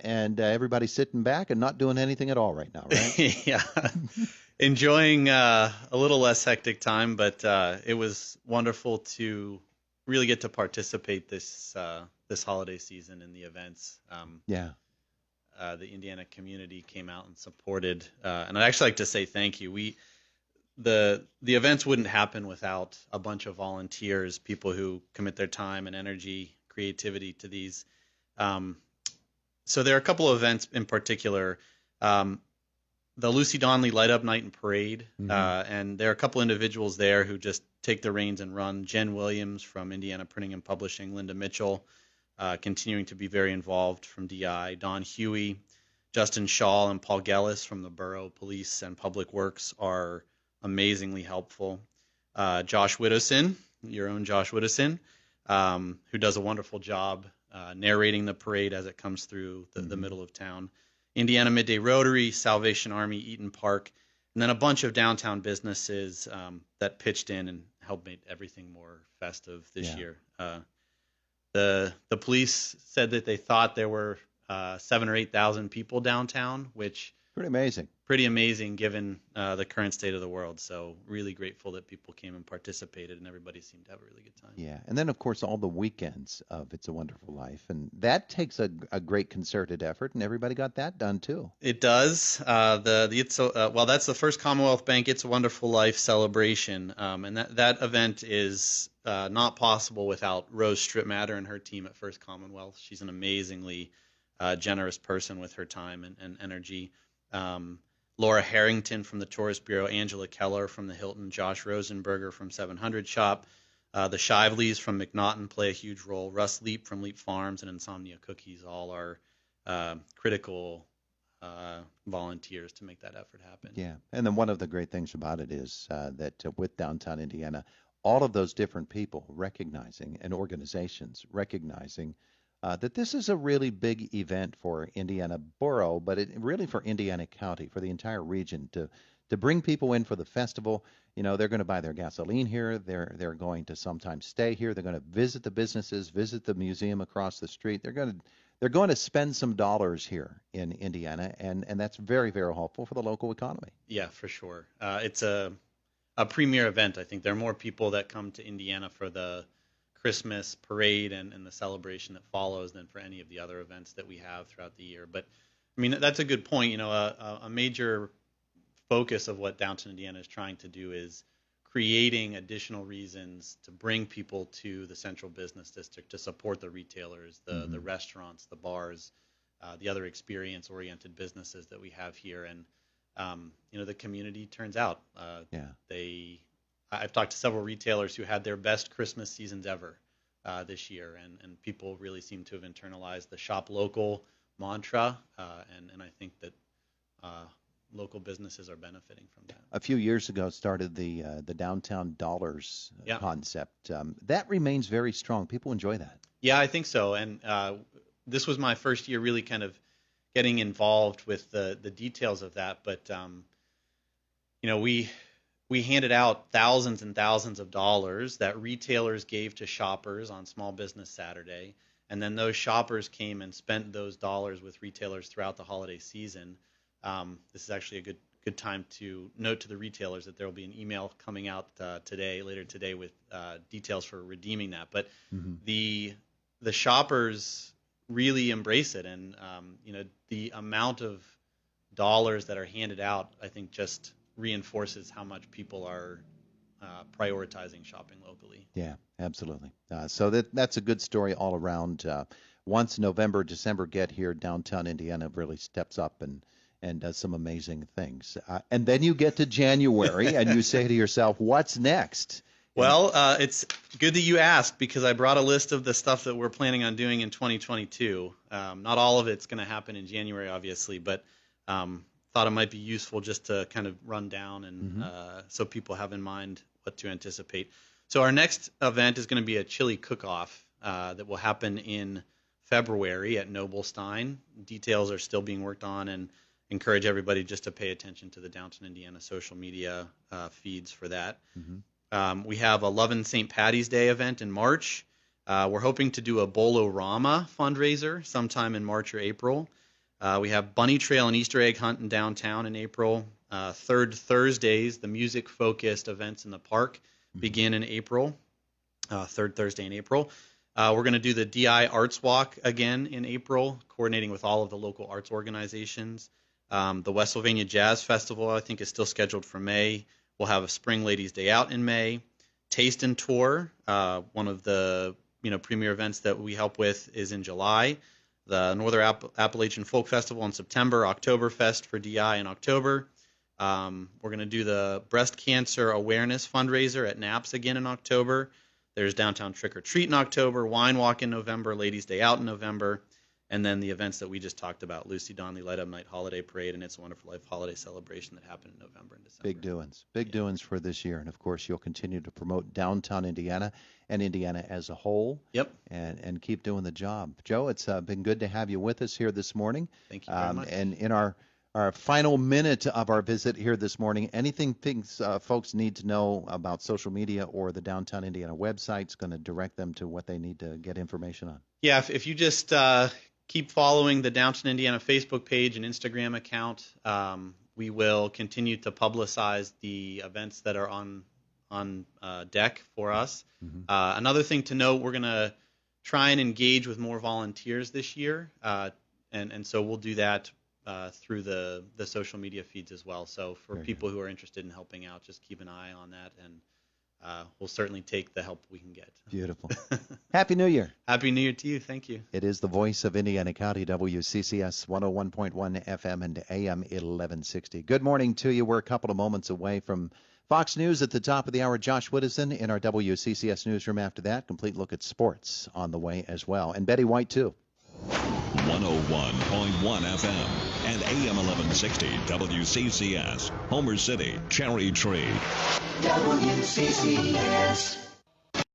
and everybody's sitting back and not doing anything at all right now, right? Yeah, enjoying a little less hectic time, but it was wonderful to really get to participate this holiday season in the events. Yeah. The Indiana community came out and supported, and I'd actually like to say thank you. The events wouldn't happen without a bunch of volunteers, people who commit their time and energy, creativity to these. Um, so there are a couple of events in particular. Um, the Lucy Donnelly Light Up Night and Parade, Hmm. and there are a couple individuals there who just take the reins and run. Jen Williams from Indiana Printing and Publishing, Linda Mitchell, continuing to be very involved from DI, Don Huey, Justin Shaw, and Paul Gellis from the Borough Police and Public Works are amazingly helpful. Josh Widdowson, your own Josh Widdowson, who does a wonderful job narrating the parade as it comes through the Hmm. middle of town. Indiana Midday Rotary, Salvation Army, Eaton Park, and then a bunch of downtown businesses that pitched in and helped make everything more festive this Yeah. year. The police said that they thought there were 7 or 8 thousand people downtown, which Pretty amazing. pretty amazing given the current state of the world. So really grateful that people came and participated, and everybody seemed to have a really good time. Yeah. And then, of course, all the weekends of It's a Wonderful Life. And that takes a great concerted effort, and everybody got that done too. It does. Well, that's the first Commonwealth Bank It's a Wonderful Life celebration, and that event is not possible without Rose Strittmatter and her team at First Commonwealth. She's an amazingly generous person with her time and energy. Laura Harrington from the Tourist Bureau, Angela Keller from the Hilton, Josh Rosenberger from 700 Shop, the Shiveleys from McNaughton play a huge role. Russ Leap from Leap Farms and Insomnia Cookies all are critical volunteers to make that effort happen. Yeah. And then one of the great things about it is that with downtown Indiana, all of those different people recognizing and organizations recognizing that this is a really big event for Indiana Borough, but really for Indiana County, for the entire region to bring people in for the festival. You know, they're going to buy their gasoline here. They're going to sometimes stay here. They're going to visit the businesses, visit the museum across the street. They're going to spend some dollars here in Indiana, and that's very, very helpful for the local economy. Yeah, for sure. It's a premier event. I think there are more people that come to Indiana for the Christmas parade and the celebration that follows than for any of the other events that we have throughout the year. But I mean, that's a good point. You know, a major focus of what Downtown Indiana is trying to do is creating additional reasons to bring people to the central business district to support the retailers, the Hmm. restaurants, the bars, the other experience-oriented businesses that we have here. And you know, the community turns out. Yeah. I've talked to several retailers who had their best Christmas seasons ever this year, and people really seem to have internalized the shop local mantra, and I think that local businesses are benefiting from that. A few years ago, started the downtown dollars Yeah, concept. That remains very strong. People enjoy that. yeah, I think so. And this was my first year really kind of getting involved with the details of that, but you know, we handed out thousands and thousands of dollars that retailers gave to shoppers on Small Business Saturday, and then those shoppers came and spent those dollars with retailers throughout the holiday season. This is actually a good time to note to the retailers that there will be an email coming out later today, with details for redeeming that. But Hmm. the shoppers really embrace it, and you know, the amount of dollars that are handed out, I think, just reinforces how much people are prioritizing shopping locally. Yeah, absolutely. So that's a good story all around. Once November, December get here, downtown Indiana really steps up and does some amazing things. And then you get to January, and you say to yourself, "What's next?" And Well, it's good that you asked, because I brought a list of the stuff that we're planning on doing in 2022. Not all of it's going to happen in January, obviously, but thought it might be useful just to kind of run down and mhm. so people have in mind what to anticipate. So our next event is going to be a chili cook-off that will happen in February at Noblestein. Details are still being worked on, and encourage everybody just to pay attention to the Downtown Indiana social media feeds for that. Mhm. We have a Lovin' St. Patty's Day event in March. We're hoping to do a Bolo Rama fundraiser sometime in March or April. We have Bunny Trail and Easter Egg Hunt in downtown in April. Third Thursdays, the music-focused events in the park begin in April. Third Thursday in April. We're going to do the DI Arts Walk again in April, coordinating with all of the local arts organizations. The West Sylvania Jazz Festival, I think, is still scheduled for May. We'll have a Spring Ladies Day Out in May. Taste and Tour, one of the premier events that we help with, is in July. The Northern Appalachian Folk Festival in September. Oktoberfest for DI in October. We're going to do the Breast Cancer Awareness Fundraiser at NAPS again in October. There's Downtown Trick or Treat in October, Wine Walk in November, Ladies Day Out in November, and then the events that we just talked about, Lucy Donnelly Light Up Night Holiday Parade and It's a Wonderful Life Holiday Celebration that happened in November and December. Big doings for this year. And, of course, you'll continue to promote downtown Indiana and Indiana as a whole. Yep. And keep doing the job. Joe, it's been good to have you with us here this morning. Thank you very much. And in our final minute of our visit here this morning, anything folks need to know about social media or the Downtown Indiana website is going to direct them to what they need to get information on? Yeah, if you just keep following the Downtown Indiana Facebook page and Instagram account, we will continue to publicize the events that are on deck for us. Mm-hmm. Another thing to note, we're going to try and engage with more volunteers this year, and so we'll do that through the social media feeds as well. So for people who are interested in helping out, just keep an eye on that, and we'll certainly take the help we can get. Beautiful. Happy New Year. Happy New Year to you. Thank you. It is the voice of Indiana County, WCCS 101.1 FM and AM 1160. Good morning to you. We're a couple of moments away from Fox News at the top of the hour. Josh Widdison in our WCCS newsroom after that. Complete look at sports on the way as well. And Betty White, too. 101.1 FM and AM 1160 WCCS, Homer City, Cherry Tree. WCCS.